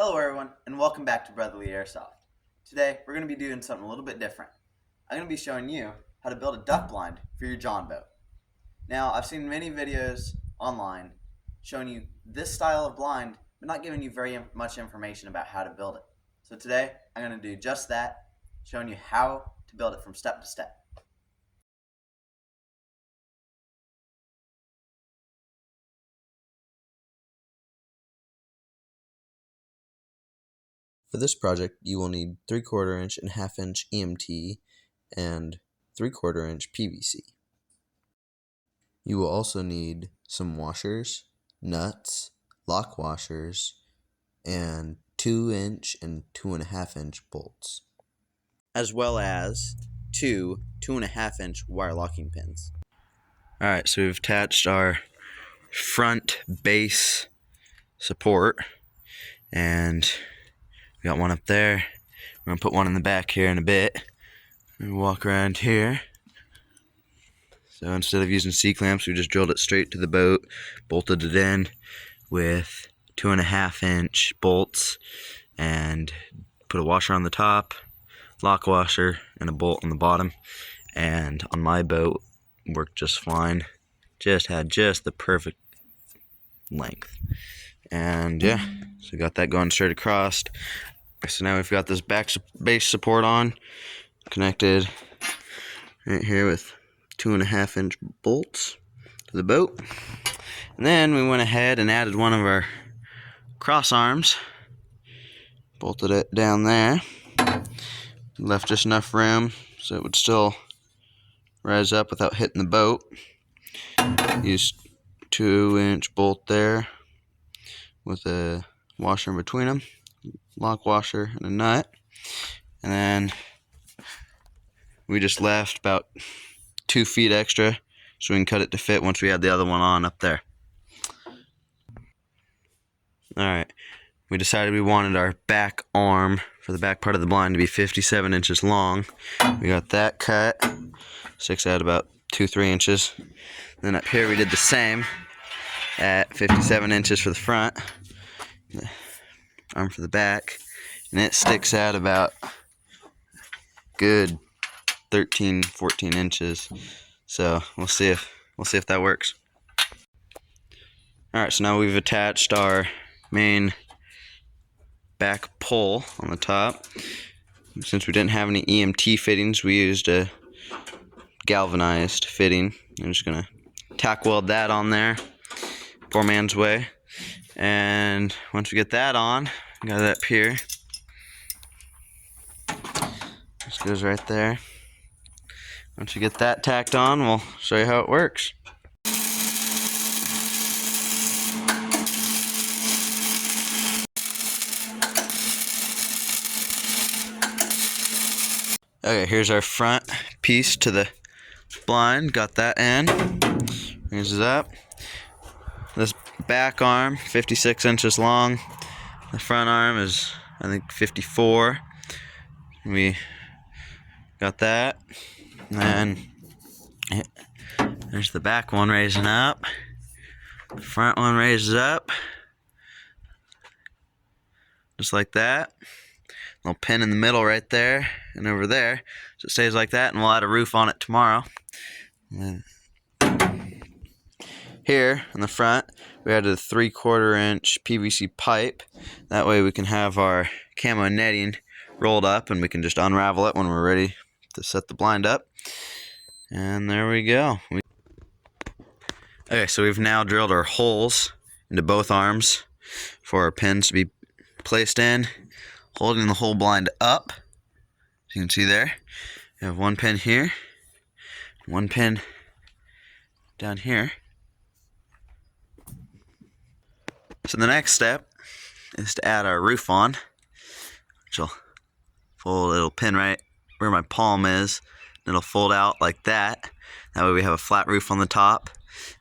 Hello everyone, and welcome back to Brotherly Airsoft. Today, we're going to be doing something a little bit different. I'm going to be showing you how to build a duck blind for your John boat. Now, I've seen many videos online showing you this style of blind, but not giving you very much information about how to build it. So today, I'm going to do just that, showing you how to build it from step to step. For this project, you will need 3/4 inch and 1/2 inch EMT and 3/4 inch PVC. You will also need some washers, nuts, lock washers, and 2-inch and 2.5 inch bolts, as well as two 2.5 inch wire locking pins. Alright, so we've attached our front base support, and we got one up there. We're going to put one in the back here in a bit. We walk around here. So instead of using C-clamps, we just drilled it straight to the boat, bolted it in with 2.5 inch bolts, and put a washer on the top, lock washer, and a bolt on the bottom. And on my boat, worked just fine. Just had just the perfect length. And yeah, so we got that going straight across. So now we've got this back base support on, connected right here with 2.5 inch bolts to the boat. And then we went ahead and added one of our cross arms, bolted it down there, left just enough room so it would still rise up without hitting the boat. Used 2-inch bolt there with a washer in between them, lock washer and a nut, and then we just left about 2 feet extra so we can cut it to fit once we had the other one on up there. Alright, we decided we wanted our back arm for the back part of the blind to be 57 inches long. We got that cut, sticks out about 2-3 inches. Then up here we did the same at 57 inches for the front, the arm for the back, and it sticks out about good 13-14 inches. So we'll see if that works. Alright, so now we've attached our main back pole on the top. Since we didn't have any EMT fittings, we used a galvanized fitting. I'm just gonna tack weld that on there, poor man's way. And once we get that on, got it up here. This goes right there. Once we get that tacked on, we'll show you how it works. Okay, here's our front piece to the blind. Got that in. Raises up. This back arm, 56 inches long. The front arm is, I think, 54. We got that. And then there's the back one raising up. The front one raises up. Just like that. Little pin in the middle right there and over there. So it stays like that, and we'll add a roof on it tomorrow. And then here in the front, we added a 3/4 inch PVC pipe. That way we can have our camo netting rolled up and we can just unravel it when we're ready to set the blind up. And there we go. Okay, so we've now drilled our holes into both arms for our pins to be placed in, holding the whole blind up. As you can see there, we have one pin here, one pin down here. So the next step is to add our roof on, which will fold a little pin right where my palm is. It'll fold out like that. That way we have a flat roof on the top,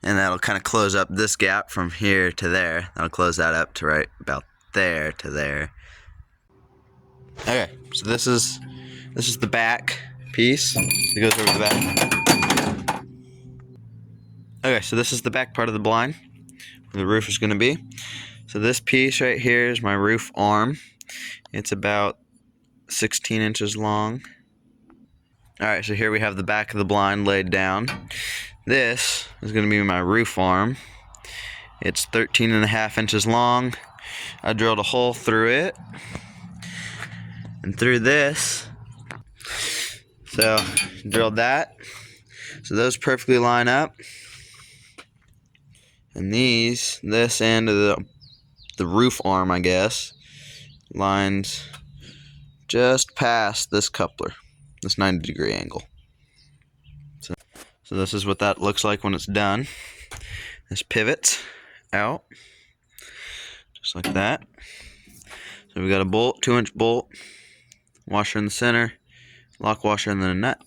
and that'll kind of close up this gap from here to there. That'll close that up to right about there to there. Okay, so this is the back piece. It goes over the back. Okay, so this is the back part of the blind where the roof is going to be. So this piece right here is my roof arm. It's about 16 inches long. Alright, so here we have the back of the blind laid down. This is going to be my roof arm. It's 13.5 inches long. I drilled a hole through it and through this. So drilled that. So those perfectly line up. And this end of the roof arm, I guess, lines just past this coupler, this 90-degree angle. So this is what that looks like when it's done. This pivots out, just like that. So we got a bolt, 2-inch bolt, washer in the center, lock washer, and then a nut.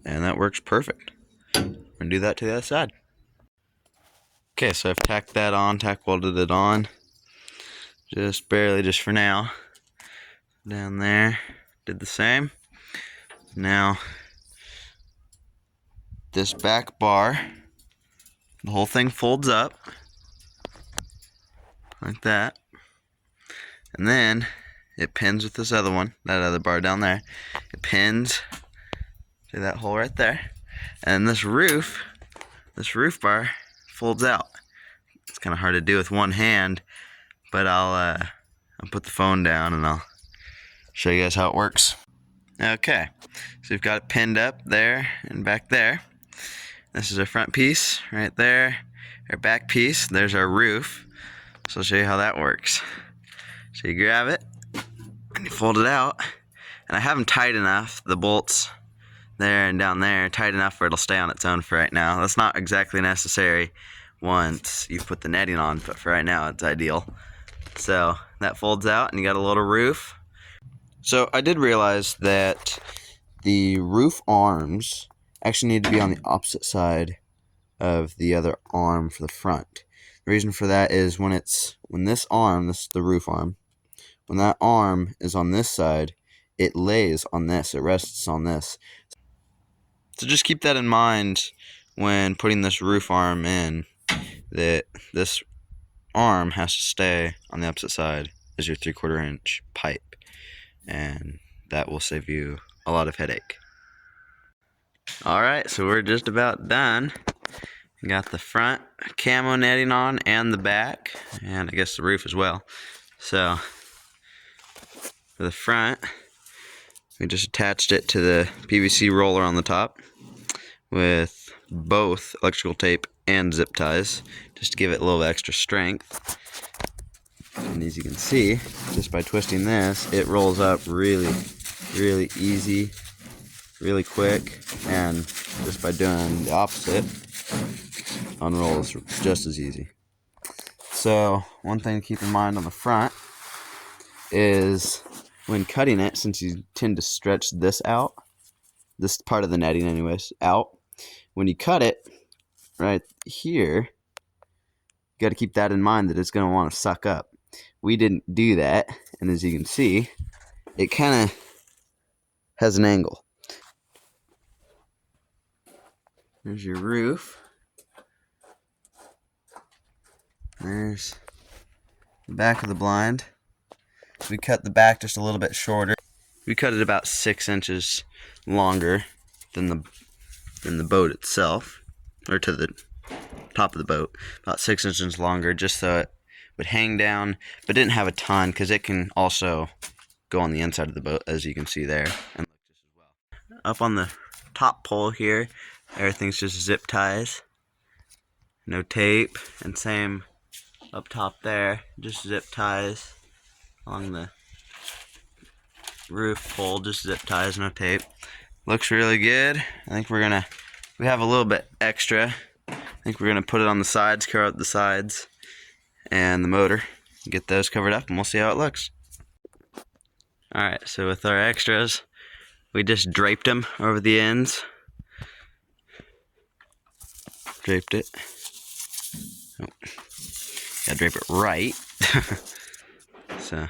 And that works perfect. We're gonna do that to the other side. Okay, so I've tacked that on, tack welded it on. Just barely, just for now. Down there, did the same. Now, this back bar, the whole thing folds up like that, and then it pins with this other one, that other bar down there. It pins to that hole right there, and this roof bar folds out. It's kind of hard to do with one hand, but I'll put the phone down and I'll show you guys how it works. Okay, so we've got it pinned up there and back there. This is our front piece right there. Our back piece, there's our roof. So I'll show you how that works. So you grab it and you fold it out. And I have them tight enough, the bolts there and down there, tight enough where it'll stay on its own for right now. That's not exactly necessary once you put the netting on, but for right now it's ideal. So that folds out and you got a little roof. So I did realize that the roof arms actually need to be on the opposite side of the other arm for the front. The reason for that is when this arm, this is the roof arm, when that arm is on this side, it lays on this, it rests on this. So just keep that in mind when putting this roof arm in, that this arm has to stay on the opposite side as your 3/4 inch pipe, and that will save you a lot of headache. Alright, so we're just about done. We got the front camo netting on and the back, and I guess the roof as well. So for the front, we just attached it to the PVC roller on the top with both electrical tape and zip ties, just to give it a little extra strength. And as you can see, just by twisting this, it rolls up really, really easy, really quick, and just by doing the opposite, unrolls just as easy. So one thing to keep in mind on the front is when cutting it, since you tend to stretch this out, this part of the netting anyways, out, when you cut it right here, you got to keep that in mind, that it's going to want to suck up. We didn't do that, and as you can see, it kind of has an angle. There's your roof. There's the back of the blind. We cut the back just a little bit shorter. We cut it about 6 inches longer than the boat itself, or to the top of the boat. About 6 inches longer, just so it would hang down, but didn't have a ton, because it can also go on the inside of the boat, as you can see there. And just as well. Up on the top pole here, everything's just zip ties, no tape, and same up top there, just zip ties along the roof pole, just zip ties, no tape. Looks really good. I think we have a little bit extra. I think we're gonna put it on the sides, cover up the sides and the motor, get those covered up, and we'll see how it looks. Alright, so with our extras, we just draped them over the ends. Draped it. Oh. Gotta drape it right. So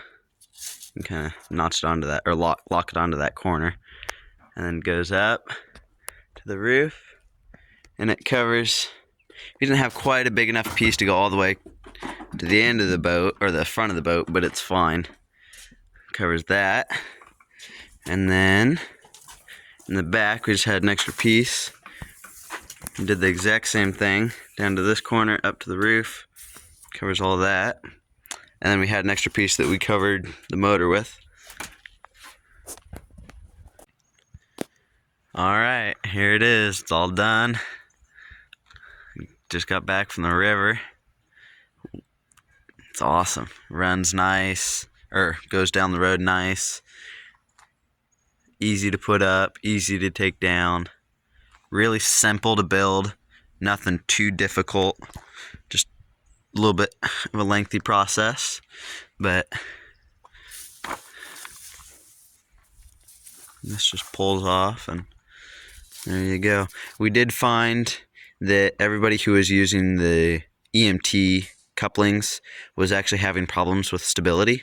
you can kind of notch it onto that, or lock it onto that corner, and then goes up to the roof, and it covers. We didn't have quite a big enough piece to go all the way to the end of the boat, or the front of the boat, but it's fine. Covers that. And then in the back, we just had an extra piece. We did the exact same thing down to this corner, up to the roof. Covers all that. And then we had an extra piece that we covered the motor with. Alright, here it is. It's all done. Just got back from the river. It's awesome. Runs nice, or goes down the road nice. Easy to put up, easy to take down. Really simple to build. Nothing too difficult. Just a little bit of a lengthy process, but this just pulls off and there you go. We did find that everybody who was using the EMT couplings was actually having problems with stability.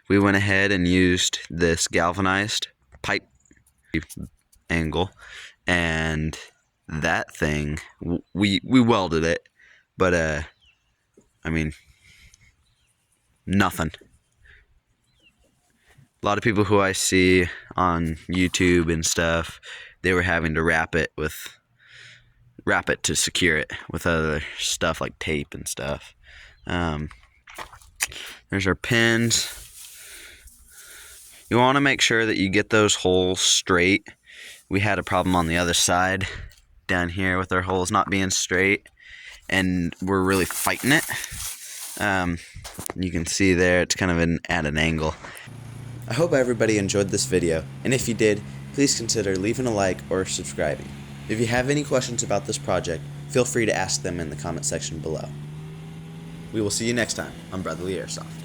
We went ahead and used this galvanized pipe angle, and that thing, we welded it, but I mean, nothing. A lot of people who I see on YouTube and stuff, they were having to wrap it to secure it with other stuff like tape and stuff. There's our pins. You want to make sure that you get those holes straight. We had a problem on the other side down here with our holes not being straight, and we're really fighting it. You can see there it's kind of at an angle. I hope everybody enjoyed this video, and if you did, please consider leaving a like or subscribing. If you have any questions about this project, feel free to ask them in the comment section below. We will see you next time on Brotherly Airsoft.